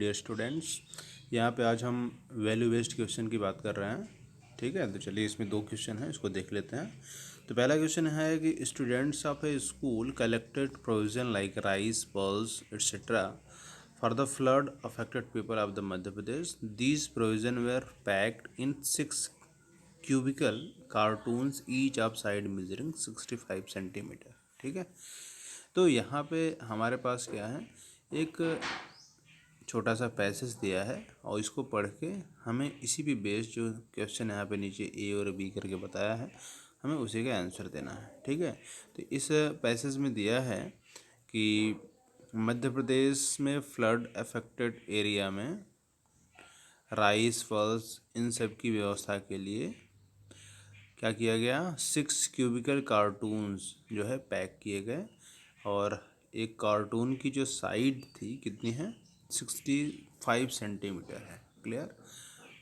Dear students, यहाँ पे आज हम वैल्यू बेस्ड क्वेश्चन की बात कर रहे हैं। ठीक है, तो चलिए इसमें दो क्वेश्चन हैं, इसको देख लेते हैं। तो पहला क्वेश्चन है कि students of a school collected provision like rice, pulse etcetera for the flood affected people of the Madhya Pradesh. These provision were packed in 6 cubical cartoons each of side measuring 65 centimeter. ठीक है, तो यहाँ पे हमारे पास क्या है, एक छोटा सा पैसेज दिया है और इसको पढ़ के हमें इसी पे बेस्ड जो क्वेश्चन यहाँ पे नीचे ए और बी करके बताया है, हमें उसी का आंसर देना है। ठीक है, तो इस पैसेज में दिया है कि मध्य प्रदेश में फ्लड अफेक्टेड एरिया में राइस, फल्स, इन सब की व्यवस्था के लिए क्या किया गया, 6 क्यूबिकल कार्टून्स जो है पैक किए गए। और एक कार्टून की जो साइड थी कितनी है, 65 सेंटीमीटर है। क्लियर।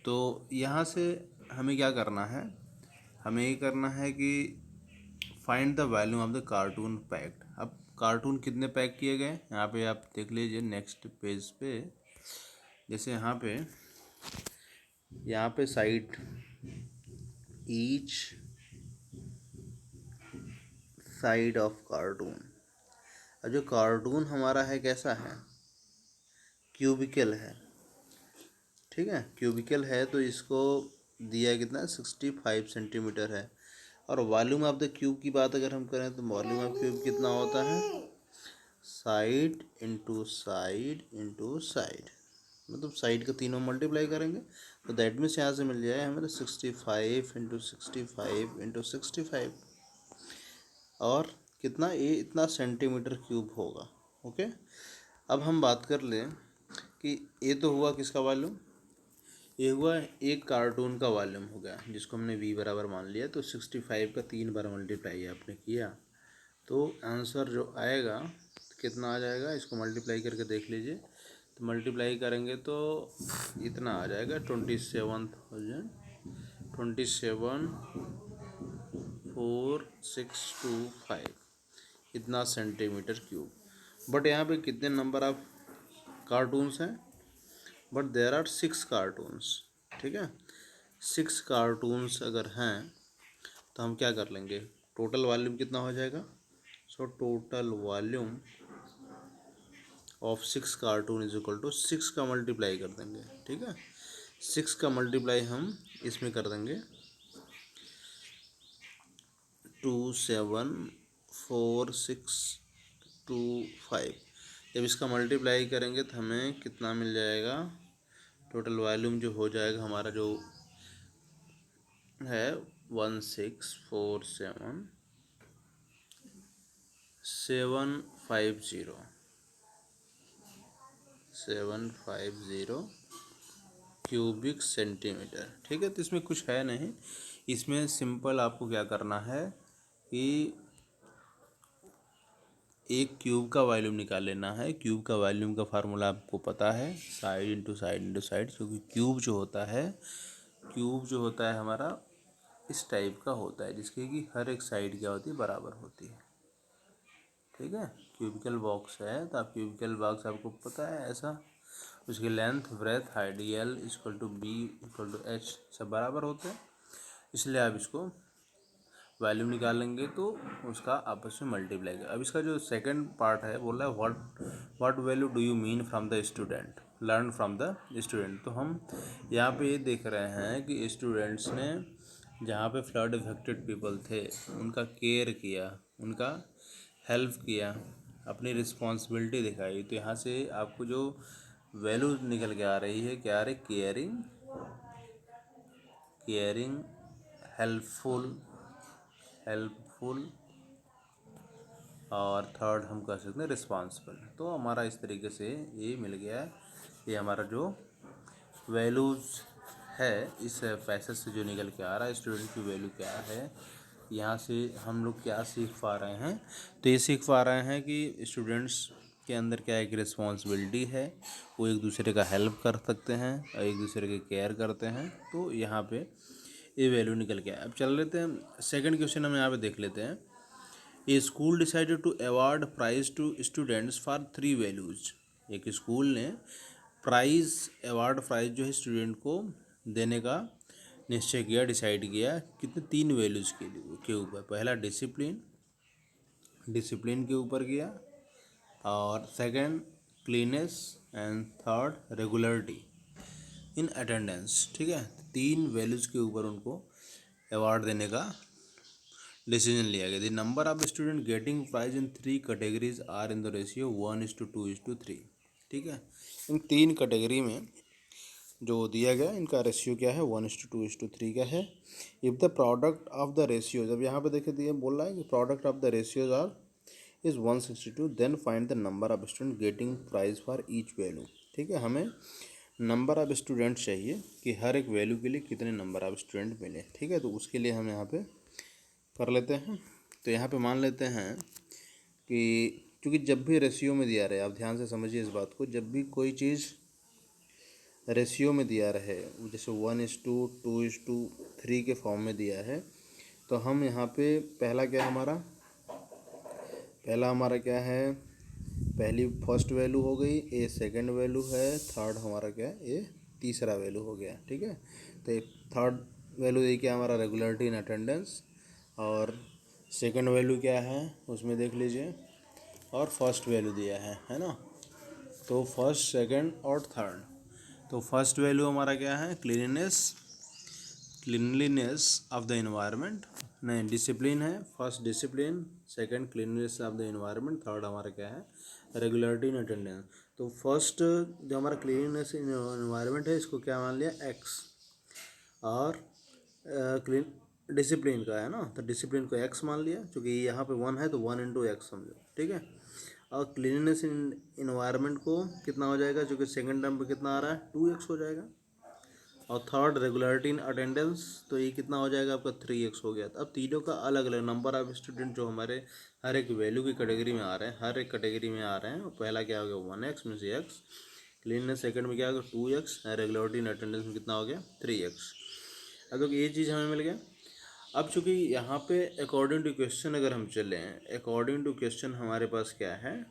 तो यहाँ से हमें क्या करना है, हमें ये करना है कि find the value of the cartoon packed. अब कार्टून कितने पैक किए गए यहाँ पे आप देख लीजिए नेक्स्ट पेज पे। जैसे यहाँ पे side each side of cartoon. अब जो कार्टून हमारा है कैसा है, क्यूबिकल है। ठीक है, क्यूबिकल है तो इसको दिया कितना, 65 सेंटीमीटर है। और वॉल्यूम ऑफ द क्यूब की बात अगर हम करें तो वॉल्यूम ऑफ क्यूब कितना होता है, side into side into side, मतलब साइड का तीनों मल्टीप्लाई करेंगे तो दैट मीन्स यहाँ से मिल जाए हमें 65 इंटू 65 इंटू 65 और कितना, ये इतना सेंटीमीटर क्यूब होगा। ओके, अब हम बात कर लें कि ये तो हुआ किसका वॉल्यूम, ये हुआ एक कार्टून का वॉल्यूम हो गया जिसको हमने v बराबर मान लिया। तो 65 का 3 बार मल्टीप्लाई आपने किया तो आंसर जो आएगा कितना आ जाएगा, इसको मल्टीप्लाई करके देख लीजिए। तो मल्टीप्लाई करेंगे तो इतना आ जाएगा 27,047,4625 इतना सेंटीमीटर क्यूब। बट यहाँ पे कितने नंबर ऑफ कार्टून्स हैं, बट देर आर 6 कार्टून्स। ठीक है, 6 कार्टून्स अगर हैं तो हम क्या कर लेंगे, टोटल वॉल्यूम कितना हो जाएगा। So total volume of 6 cartoon is equal to 6 का मल्टीप्लाई कर देंगे। ठीक है, 6 का मल्टीप्लाई हम इसमें कर देंगे 274625। जब इसका मल्टीप्लाई करेंगे तो हमें कितना मिल जाएगा, टोटल वॉल्यूम जो हो जाएगा हमारा जो है 1647750 क्यूबिक सेंटीमीटर। ठीक है, तो इसमें कुछ है नहीं, इसमें सिंपल आपको क्या करना है कि एक क्यूब का वॉल्यूम निकाल लेना है। क्यूब का वॉल्यूम का फार्मूला आपको पता है, side into side into side, क्योंकि क्यूब जो होता है हमारा इस टाइप का होता है जिसकी कि हर एक साइड क्या होती है, बराबर होती है। ठीक है, क्यूबिकल बॉक्स है तो आप क्यूबिकल बॉक्स आपको पता है ऐसा, उसकी length, breadth, height L equal to B equal to H सब बराबर होते हैं, इसलिए आप इसको वैल्यूम निकालेंगे तो उसका आपस में मल्टीप्लाई करें। अब इसका जो सेकंड पार्ट है बोल रहा है what value do you mean from the student, learn from the student. तो हम यहाँ पे ये देख रहे हैं कि स्टूडेंट्स ने जहाँ पे फ्लड अफेक्टेड पीपल थे उनका केयर किया, उनका हेल्प किया, अपनी रिस्पॉन्सिबिलिटी दिखाई। तो यहाँ से आपको जो वैल्यू निकल के आ रही है, क्या आ रही, केयरिंग, हेल्पफुल और थर्ड हम कह सकते हैं रिस्पॉन्सिबल। तो हमारा इस तरीके से ये मिल गया है, ये हमारा जो वैल्यूज़ है इस पैसेज से जो निकल के आ रहा है, स्टूडेंट की वैल्यू क्या है। यहाँ से हम लोग क्या सीख पा रहे हैं, तो ये सीख पा रहे हैं कि स्टूडेंट्स के अंदर क्या एक रिस्पॉन्सिबिलिटी है, वो एक दूसरे का हेल्प कर सकते हैं और एक दूसरे के केयर करते हैं। तो यहाँ पे ये वैल्यू निकल के आया। अब चल लेते हैं सेकंड क्वेश्चन, हम यहाँ पे देख लेते हैं। A school decided to award prize to students for 3 values. एक स्कूल ने अवार्ड प्राइज जो है स्टूडेंट को देने का निश्चय किया, डिसाइड किया कितने 3 वैल्यूज़ के ऊपर। पहला डिसिप्लिन के ऊपर किया, और second cleanness, and third regularity in attendance. ठीक है, 3 वैल्यूज़ के ऊपर उनको अवार्ड देने का डिसीजन लिया गया। The number of student getting prize in 3 categories are in the ratio 1:2:3। ठीक है, इन 3 कैटेगरी में जो दिया गया इनका रेशियो क्या है, 1:2:3 का है। If the product of the ratios, अब यहाँ पे देखिए दिया बोल रहा है कि product of the ratios are is 162, then find the number of student getting prize for each value. ठीक है, हमें नंबर ऑफ स्टूडेंट चाहिए कि हर एक वैल्यू के लिए कितने नंबर ऑफ स्टूडेंट मिले। ठीक है, तो उसके लिए हम यहाँ पे कर लेते हैं। तो यहाँ पे मान लेते हैं कि क्योंकि जब भी रेशियो में दिया रहे, आप ध्यान से समझिए इस बात को, जब भी कोई चीज़ रेशियो में दिया रहे, जैसे 1:2:3 के फॉर्म में दिया है, तो हम यहाँ पे पहला हमारा क्या है, पहली फर्स्ट वैल्यू हो गई, ए सेकंड वैल्यू है, थर्ड हमारा क्या है, ए तीसरा वैल्यू हो गया। ठीक है, तो एक थर्ड वैल्यू ये क्या हमारा रेगुलरिटी इन अटेंडेंस, और सेकंड वैल्यू क्या है उसमें देख लीजिए, और फर्स्ट वैल्यू दिया है ना। तो फर्स्ट, सेकंड और थर्ड, तो फर्स्ट वैल्यू हमारा क्या है, क्लीनलीनेस ऑफ द इन्वायरमेंट, नहीं डिसिप्लिन है, first discipline, second cleanliness of the environment, third हमारा क्या है, रेगुलरिटी इन अटेंडेंस। तो फर्स्ट जो हमारा क्लीनलीनेस इन इन्वायरमेंट है, इसको क्या मान लिया, एक्स, और क्लीन डिसिप्लिन का है ना, तो डिसिप्लिन को एक्स मान लिया, क्योंकि यहाँ पे 1 है तो 1 × x समझो। ठीक है, और क्लीनलीनेस इन इन्वायरमेंट को कितना हो जाएगा, जो कि सेकंड टर्म पे कितना आ रहा है, 2x हो जाएगा, और थर्ड रेगुलरिटी इन अटेंडेंस, तो ये कितना हो जाएगा आपका, 3x हो गया। अब तीनों का अलग अलग नंबर ऑफ स्टूडेंट जो हमारे हर एक वैल्यू की कैटेगरी में आ रहे हैं, हर एक कैटेगरी में आ रहे हैं, पहला क्या हो गया, 1x means x, cleanness second में क्या हो गया, 2x, रेगुलरिटी इन अटेंडेंस में कितना हो गया, 3x। अब तो ये चीज़ हमें मिल गया। अब चूंकि यहाँ पे अकॉर्डिंग टू क्वेश्चन अगर हम चलें, अकॉर्डिंग टू क्वेश्चन हमारे पास क्या है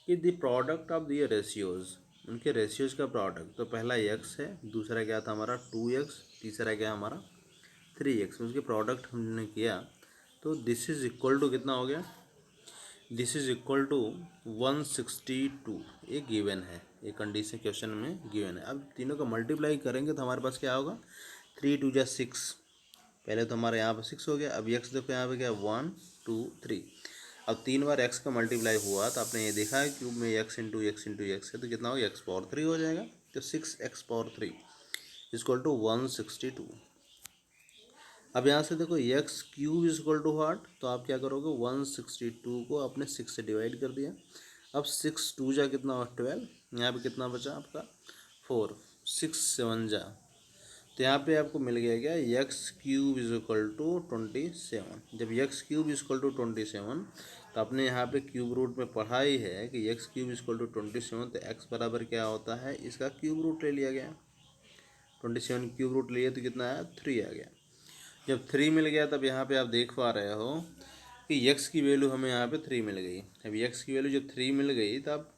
कि the product of the ratios, उनके रेशियोज का प्रोडक्ट, तो पहला x है, दूसरा क्या था हमारा 2x, तीसरा क्या हमारा 3x, उसके प्रोडक्ट हमने किया, तो दिस इज इक्वल टू कितना हो गया, दिस इज इक्वल टू 162। ये गिवन है, ये कंडीशन क्वेश्चन में गिवन है। अब तीनों का मल्टीप्लाई करेंगे तो हमारे पास क्या होगा, 3×2=6, पहले तो हमारे यहाँ पर 6 हो गया। अब x देखो यहाँ पे क्या, 1 2 3, अब 3 बार x का मल्टीप्लाई हुआ तो आपने ये देखा है क्यूब में x है, तो कितना होगा, x⁴ हो जाएगा, तो 6x⁴ इक्वल टू 162। अब यहाँ से देखो x³ इक्वल टू व्हाट, तो आप क्या करोगे, 162 को आपने 6 से डिवाइड कर दिया। अब 6 2 जा कितना हुआ, 12, यहाँ पे कितना बचा आपका 4, 6 7 जा, तो यहाँ पे आपको मिल गया क्या, x³ इक्वल टू 27। जब x³ इक्वल टू 27, तो आपने यहाँ पे क्यूब रूट में पढ़ा ही है कि x³ इक्वल टू 27, तो x बराबर क्या होता है, इसका क्यूब रूट ले लिया गया, 27 क्यूब रूट लिए तो कितना आया, 3 आ गया। जब 3 मिल गया तब यहाँ पे आप देख पा रहे हो कि x की वैल्यू हमें यहाँ पे 3 मिल गई। अब x की वैल्यू जब 3 मिल गई तब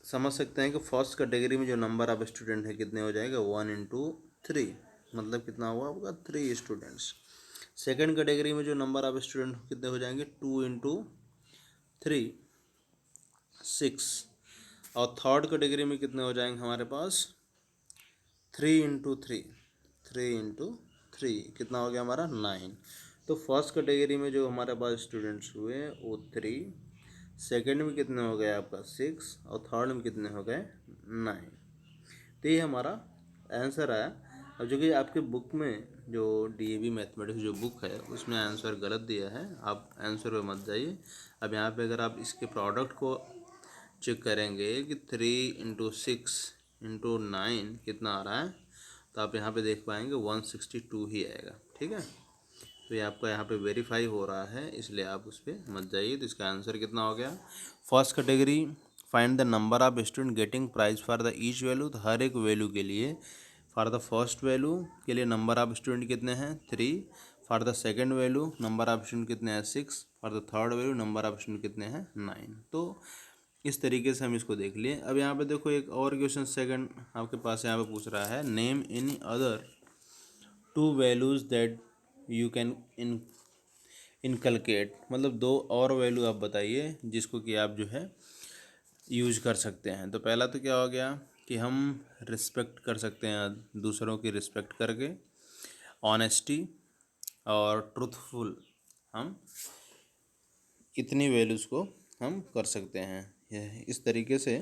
समझ सकते हैं कि फर्स्ट कैटेगरी में जो नंबर ऑफ स्टूडेंट है कितने हो जाएगा, 1 × 3, मतलब कितना हुआ आपका, 3 स्टूडेंट्स। सेकंड कैटेगरी में जो नंबर ऑफ स्टूडेंट कितने हो जाएंगे, 2 × 3 6, और थर्ड कैटेगरी में कितने हो जाएंगे हमारे पास, 3 × 3 कितना हो गया हमारा, 9। तो फर्स्ट कैटेगरी में जो हमारे पास स्टूडेंट्स हुए वो 3, सेकेंड में कितने हो गए आपका 6, और थर्ड में कितने हो गए 9। तो ये हमारा आंसर आया। और जो कि आपके बुक में जो DAV मैथमेटिक्स जो बुक है उसमें आंसर गलत दिया है, आप आंसर पे मत जाइए। अब यहाँ पे अगर आप इसके प्रोडक्ट को चेक करेंगे कि 3 × 6 × 9 कितना आ रहा है, तो आप यहाँ पे देख पाएंगे 162 ही आएगा। ठीक है, तो ये आपका यहाँ पे वेरीफाई हो रहा है, इसलिए आप उस पर मत जाइए। तो इसका आंसर कितना हो गया, first category find the number of student getting prize for the each value, तो हर एक वैल्यू के लिए फॉर द फर्स्ट वैल्यू के लिए नंबर ऑफ स्टूडेंट कितने हैं, 3, for the second value number of student कितने हैं, 6, for the third value number of student कितने हैं, 9। तो इस तरीके से हम इसको देख लिए। अब यहाँ पे देखो एक और क्वेश्चन सेकंड आपके पास यहाँ पे पूछ रहा है, name any other two values that you can inculcate, मतलब दो और वैल्यू आप बताइए जिसको कि आप जो है यूज कर सकते हैं। तो पहला तो क्या हो गया कि हम रिस्पेक्ट कर सकते हैं, दूसरों की रिस्पेक्ट करके, ऑनेस्टी और ट्रूथफुल, हम इतनी वैल्यूज़ को हम कर सकते हैं। इस तरीके से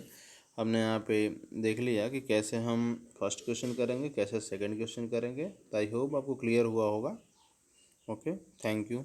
हमने यहाँ पे देख लिया कि कैसे हम फर्स्ट क्वेश्चन करेंगे, कैसे सेकंड क्वेश्चन करेंगे। तो आई होप आपको क्लियर हुआ होगा। Okay, thank you.